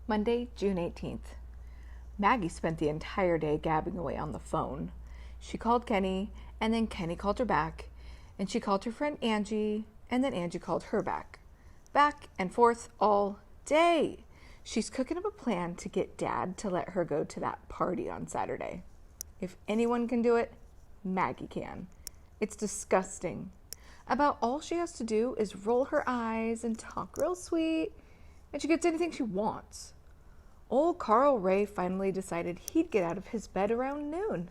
Monday, June 18th. Maggie spent the entire day gabbing away on the phone. She called Kenny, and then Kenny called her back, and she called her friend Angie, and then Angie called her back. Back and forth all day. She's cooking up a plan to get Dad to let her go to that party on Saturday. If anyone can do it, Maggie can. It's disgusting. About all she has to do is roll her eyes and talk real sweet, and she gets anything she wants. Old Carl Ray finally decided he'd get out of his bed around noon.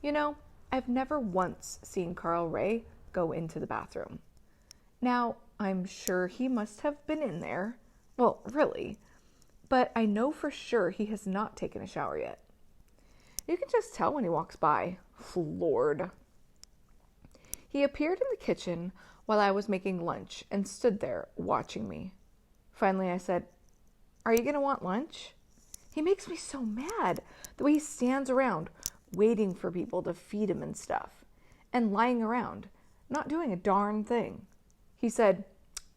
You know, I've never once seen Carl Ray go into the bathroom. Now, I'm sure he must have been in there. Well, really. But I know for sure he has not taken a shower yet. You can just tell when he walks by. Lord. He appeared in the kitchen while I was making lunch and stood there watching me. Finally, I said, "Are you going to want lunch?" He makes me so mad the way he stands around waiting for people to feed him and stuff, and lying around, not doing a darn thing. He said,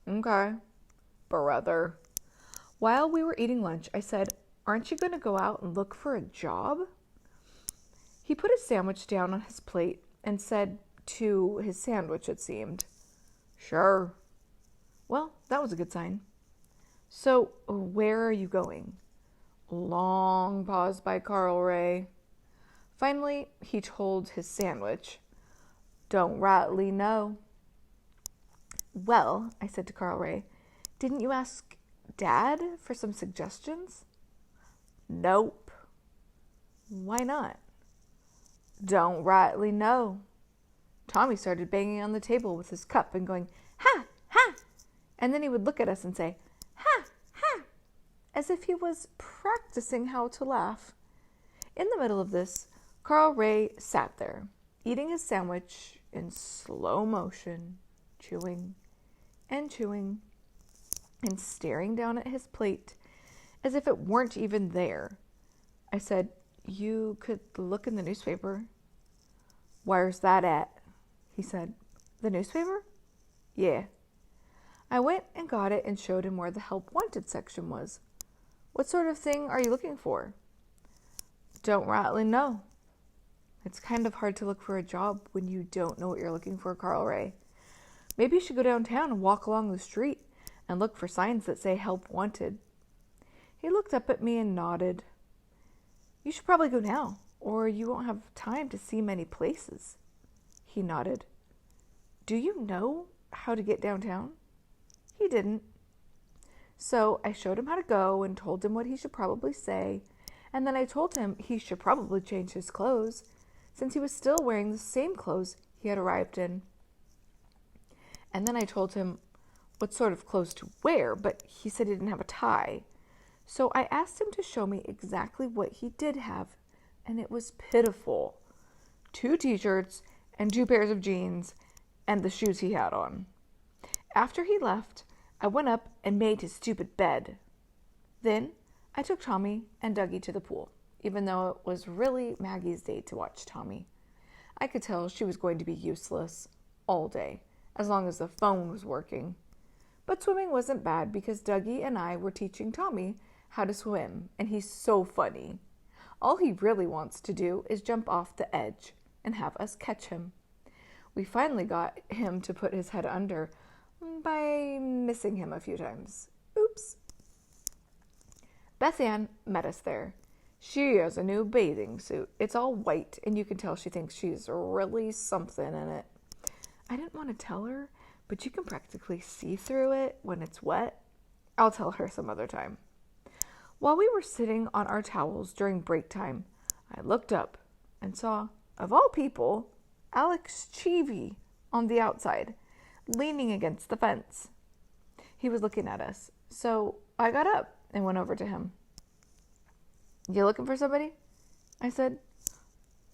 "Okay, brother." While we were eating lunch, I said, "Aren't you going to go out and look for a job?" He put his sandwich down on his plate and said to his sandwich, it seemed, "Sure." Well, that was a good sign. "So, where are you going?" Long pause by Carl Ray. Finally, he told his sandwich, "Don't rightly know." "Well," I said to Carl Ray, "didn't you ask Dad for some suggestions?" "Nope." "Why not?" "Don't rightly know." Tommy started banging on the table with his cup and going, "Ha, ha!" And then he would look at us and say, "Ha, ha!" as if he was practicing how to laugh. In the middle of this, Carl Ray sat there, eating his sandwich in slow motion, chewing and chewing, and staring down at his plate as if it weren't even there. I said, "You could look in the newspaper." "Where's that at?" He said, "The newspaper?" "Yeah." I went and got it and showed him where the Help Wanted section was. "What sort of thing are you looking for?" "Don't rightly know." It's kind of hard to look for a job when you don't know what you're looking for, Carl Ray. Maybe you should go downtown and walk along the street and look for signs that say Help Wanted. He looked up at me and nodded. "You should probably go now, or you won't have time to see many places." He nodded. "Do you know how to get downtown?" He didn't. So I showed him how to go and told him what he should probably say, and then I told him he should probably change his clothes, since he was still wearing the same clothes he had arrived in. And then I told him what sort of clothes to wear, but he said he didn't have a tie. So I asked him to show me exactly what he did have, and it was pitiful. 2 t-shirts and 2 pairs of jeans and the shoes he had on. After he left, I went up and made his stupid bed. Then I took Tommy and Dougie to the pool, even though it was really Maggie's day to watch Tommy. I could tell she was going to be useless all day, as long as the phone was working. But swimming wasn't bad because Dougie and I were teaching Tommy how to swim, and he's so funny. All he really wants to do is jump off the edge and have us catch him. We finally got him to put his head under by missing him a few times. Oops. Beth Ann met us there. She has a new bathing suit. It's all white, and you can tell she thinks she's really something in it. I didn't want to tell her, but you can practically see through it when it's wet. I'll tell her some other time. While we were sitting on our towels during break time, I looked up and saw, of all people, Alex Cheevy on the outside, leaning against the fence. He was looking at us, so I got up and went over to him. "You looking for somebody?" I said.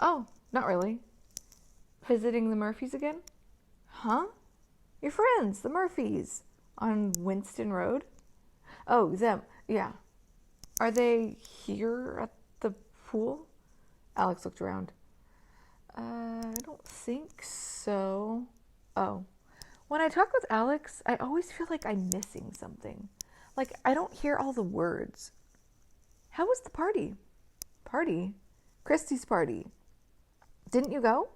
"Oh, not really." "Visiting the Murphys again?" "Huh?" "Your friends, the Murphys, on Winston Road." "Oh, them, yeah. Are they here at the pool?" Alex looked around. I don't think so." "Oh. When I talk with Alex, I always feel like I'm missing something. Like I don't hear all the words. How was the party? Party? Christy's party. Didn't you go?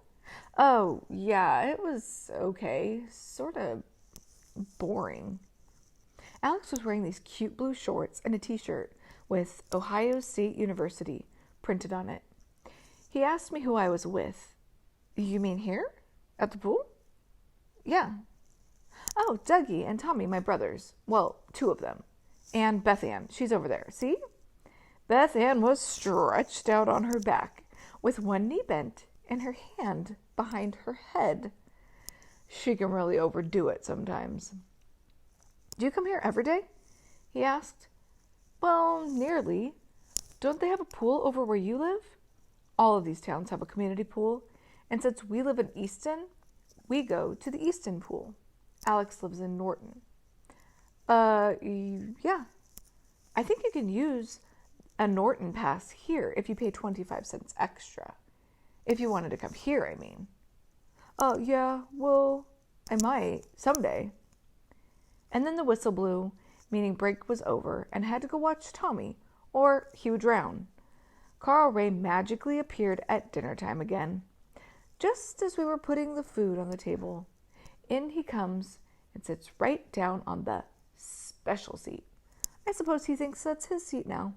Oh, yeah, it was okay. Sort of boring. Alex was wearing these cute blue shorts and a t-shirt with Ohio State University printed on it. He asked me who I was with. You mean here? At the pool? Yeah. Oh, Dougie and Tommy, my brothers. Well, two of them. And Beth Ann, she's over there. See? Beth Ann was stretched out on her back with one knee bent and her hand behind her head. She can really overdo it sometimes. Do you come here every day? He asked. Well, nearly. Don't they have a pool over where you live? All of these towns have a community pool, and since we live in Easton, we go to the Easton pool. Alex lives in Norton. Yeah. I think you can use a Norton pass here if you pay 25 cents extra. If you wanted to come here, I mean. Oh, yeah, well, I might, someday. And then the whistle blew, meaning break was over, and I had to go watch Tommy, or he would drown. Carl Ray magically appeared at dinner time again, just as we were putting the food on the table. In he comes and sits right down on the special seat. I suppose he thinks that's his seat now.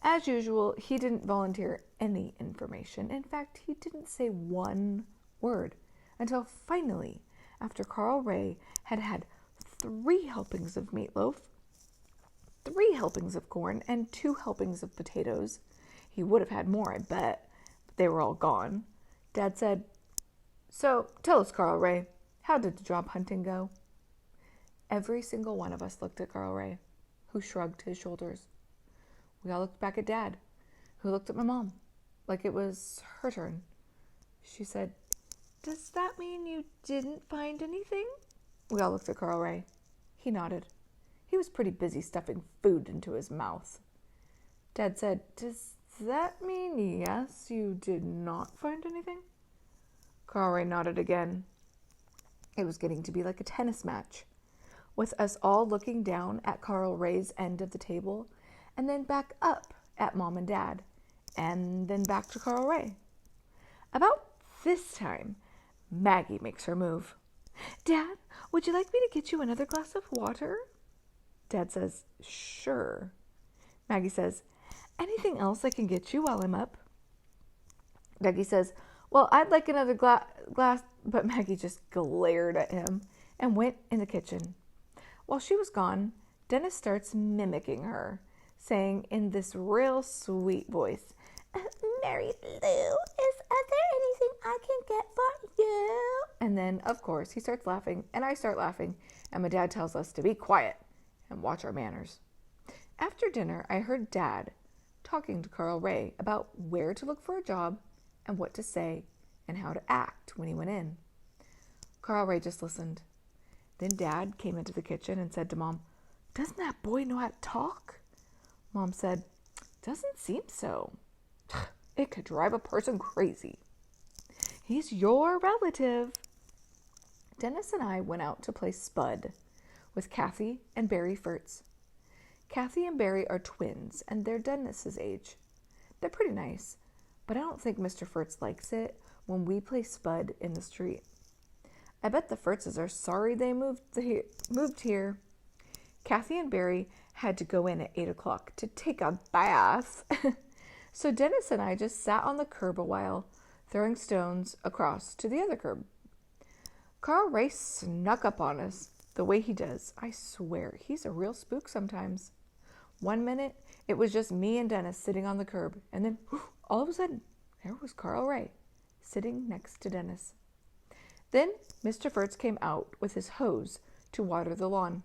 As usual, he didn't volunteer any information. In fact, he didn't say one word until finally, after Carl Ray had had 3 helpings of meatloaf, 3 helpings of corn, and 2 helpings of potatoes. He would have had more, I bet, but they were all gone. Dad said, "So, tell us, Carl Ray, how did the job hunting go?" Every single one of us looked at Carl Ray, who shrugged his shoulders. We all looked back at Dad, who looked at my mom, like it was her turn. She said, "Does that mean you didn't find anything?" We all looked at Carl Ray. He nodded. He was pretty busy stuffing food into his mouth. Dad said, "Does that mean yes, you did not find anything?" Carl Ray nodded again. It was getting to be like a tennis match, with us all looking down at Carl Ray's end of the table, and then back up at Mom and Dad, and then back to Carl Ray. About this time, Maggie makes her move. "Dad, would you like me to get you another glass of water?" Dad says, "Sure." Maggie says, "Anything else I can get you while I'm up?" Dougie says, "Well, I'd like another glass," but Maggie just glared at him and went in the kitchen. While she was gone, Dennis starts mimicking her, saying in this real sweet voice, "Mary Lou, is there anything I can get for you?" And then, of course, he starts laughing, and I start laughing, and my dad tells us to be quiet and watch our manners. After dinner, I heard Dad talking to Carl Ray about where to look for a job and what to say and how to act when he went in. Carl Ray just listened. Then Dad came into the kitchen and said to Mom, "Doesn't that boy know how to talk?" Mom said, "Doesn't seem so. It could drive a person crazy." "He's your relative." Dennis and I went out to play Spud with Kathy and Barry Furtz. Kathy and Barry are twins, and they're Dennis's age. They're pretty nice, but I don't think Mr. Furtz likes it when we play Spud in the street. I bet the Furtzes are sorry they moved here. Kathy and Barry had to go in at 8 o'clock to take a bath. So Dennis and I just sat on the curb a while, throwing stones across to the other curb. Carl Ray snuck up on us the way he does. I swear, he's a real spook sometimes. One minute, it was just me and Dennis sitting on the curb, and then all of a sudden, there was Carl Ray sitting next to Dennis. Then Mr. Furtz came out with his hose to water the lawn.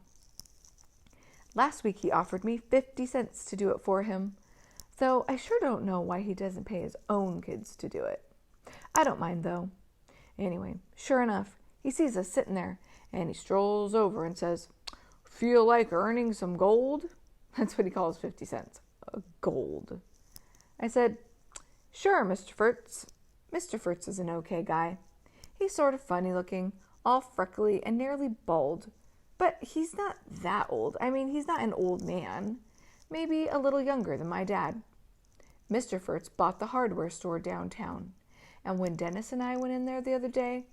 Last week he offered me 50 cents to do it for him, though I sure don't know why he doesn't pay his own kids to do it. I don't mind, though. Anyway, sure enough, he sees us sitting there, and he strolls over and says, "Feel like earning some gold?" That's what he calls 50 cents. Gold. I said, "Sure, Mr. Furtz." Mr. Furtz is an okay guy. He's sort of funny looking, all freckly and nearly bald. But he's not that old. I mean, he's not an old man. maybe a little younger than my dad. Mr. Furtz bought the hardware store downtown, and when Dennis and I went in there the other day,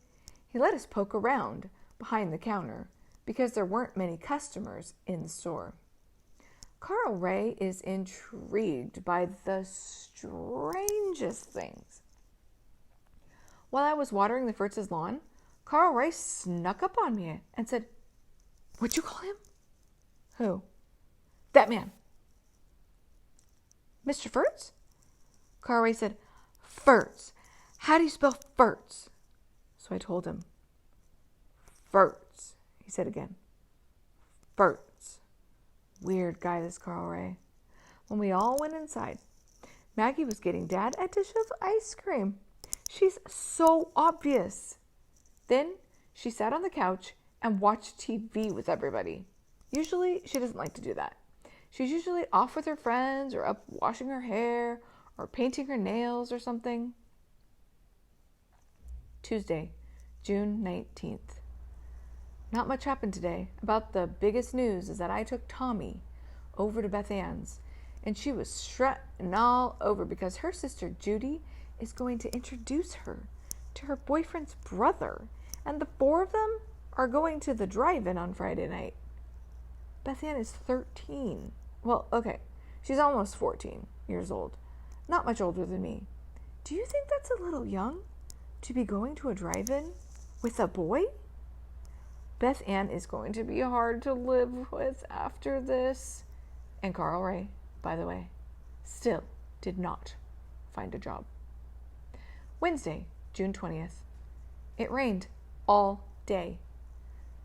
he let us poke around behind the counter because there weren't many customers in the store. Carl Ray is intrigued by the strangest things. While I was watering the Furtz's lawn, Carl Ray snuck up on me and said, "What'd you call him?" "Who?" "That man." "Mr. Furtz?" Carl Ray said, "Furtz. How do you spell Furtz?" So I told him. "Furtz," he said again. "Furtz." Weird guy, this Carl Ray. When we all went inside, Maggie was getting Dad a dish of ice cream. She's so obvious. Then she sat on the couch and watched TV with everybody. Usually she doesn't like to do that. She's usually off with her friends or up washing her hair or painting her nails or something. Tuesday, June 19th. Not much happened today. About the biggest news is that I took Tommy over to Beth Ann's, and she was strutting all over because her sister Judy is going to introduce her to her boyfriend's brother, and the four of them are going to the drive-in on Friday night. Beth Ann is 13. Well, okay, she's almost 14 years old. Not much older than me. Do you think that's a little young to be going to a drive-in with a boy? Beth Ann is going to be hard to live with after this. And Carl Ray, by the way, still did not find a job. Wednesday, June 20th. It rained all day.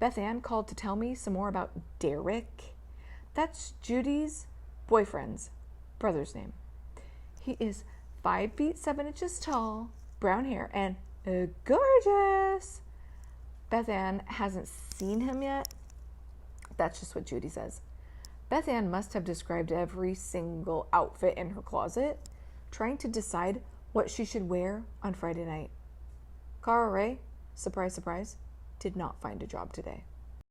Beth Ann called to tell me some more about Derek. That's Judy's boyfriend's brother's name. He is 5 feet 7 inches tall, brown hair, and gorgeous. Beth Ann hasn't seen him yet. That's just what Judy says. Beth Ann must have described every single outfit in her closet, trying to decide what she should wear on Friday night. Carl Ray, surprise, surprise, did not find a job today.